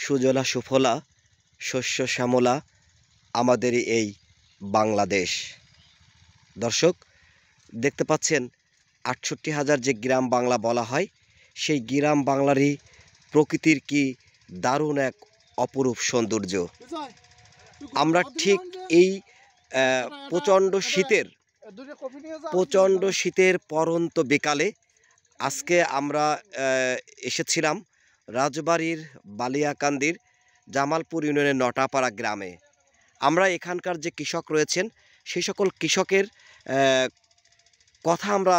সুজলা সুফলা শস্য শ্যামলা আমাদেরই এই বাংলাদেশ। দর্শক, দেখতে পাচ্ছেন ৬৮,০০০ যে গ্রাম বাংলা বলা হয়, সেই গ্রাম বাংলারই প্রকৃতির কি দারুণ এক অপরূপ সৌন্দর্য। আমরা ঠিক এই প্রচণ্ড শীতের পরন্ত বিকালে আজকে আমরা এসেছিলাম রাজবাড়ির বালিয়াকান্দির জামালপুর ইউনিয়নের নটাপাড়া গ্রামে। আমরা এখানকার যে কৃষক রয়েছেন সেই সকল কৃষকের কথা আমরা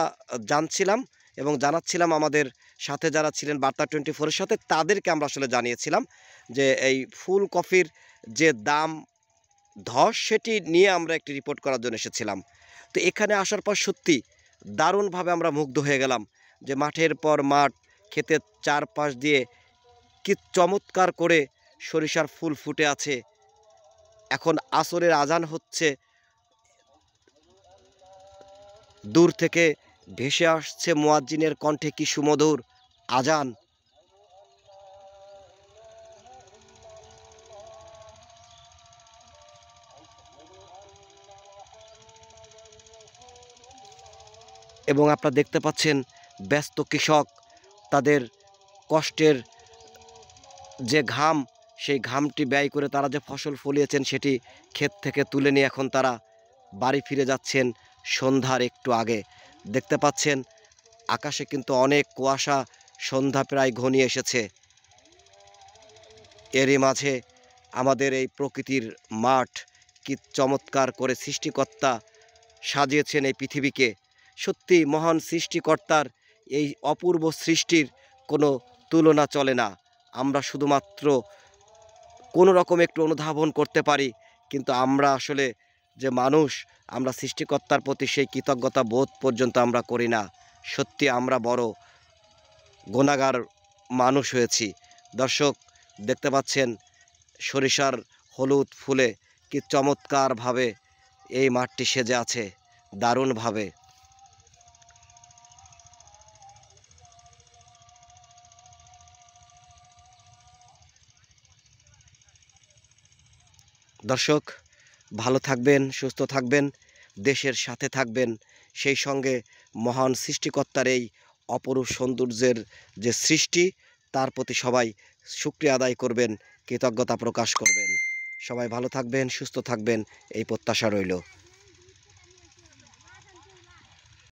জানছিলাম এবং জানাচ্ছিলাম আমাদের সাথে যারা ছিলেন বার্তা 24-এর সাথে, তাদেরকে আমরা আসলে জানিয়েছিলাম যে এই ফুলকপির যে দাম ধস সেটি নিয়ে আমরা একটি রিপোর্ট করার জন্য এসেছিলাম। তো এখানে আসার পর সত্যি দারুণভাবে আমরা মুগ্ধ হয়ে গেলাম যে মাঠের পর মাঠ, ক্ষেতের চারপাশ দিয়ে কি চমৎকার করে সরিষার ফুল ফুটে আছে। এখন আসরের আজান হচ্ছে, দূর থেকে ভেসে আসছে মুয়াজ্জিনের কণ্ঠে কি সুমধুর আজান। এবং আপনারা দেখতে পাচ্ছেন ব্যস্ত কৃষক তাদের কষ্টের যে ঘাম, সেই ঘামটি ব্যয় করে তারা যে ফসল ফলিয়েছেন সেটি ক্ষেত থেকে তুলে নিয়ে এখন তারা বাড়ি ফিরে যাচ্ছেন সন্ধ্যার একটু আগে। দেখতে পাচ্ছেন আকাশে কিন্তু অনেক কুয়াশা, সন্ধ্যা প্রায় ঘনিয়ে এসেছে। এরই মাঝে আমাদের এই প্রকৃতির মাঠ কি চমৎকার করে সৃষ্টিকর্তা সাজিয়েছেন এই পৃথিবীকে। সত্যি মহান সৃষ্টিকর্তার এই অপূর্ব সৃষ্টির কোনো তুলনা চলে না। আমরা শুধুমাত্র কোনো রকম একটু অনুধাবন করতে পারি, কিন্তু আমরা আসলে যে মানুষ, আমরা সৃষ্টিকর্তার প্রতি সেই কৃতজ্ঞতা বোধ পর্যন্ত আমরা করি না। সত্যি আমরা বড় গুনাহগার মানুষ হয়েছি। দর্শক, দেখতে পাচ্ছেন সরিষার হলুদ ফুলে কি চমৎকারভাবে এই মাঠটি সেজে আছে, দারুণভাবে। দর্শক, ভালো থাকবেন, সুস্থ থাকবেন, দেশের সাথে থাকবেন, সেই সঙ্গে মহান সৃষ্টিকর্তার এই অপরূপ সৌন্দর্যের যে সৃষ্টি, তার প্রতি সবাই শুকরিয়া আদায় করবেন, কৃতজ্ঞতা প্রকাশ করবেন। সবাই ভালো থাকবেন, সুস্থ থাকবেন, এই প্রত্যাশা রইল।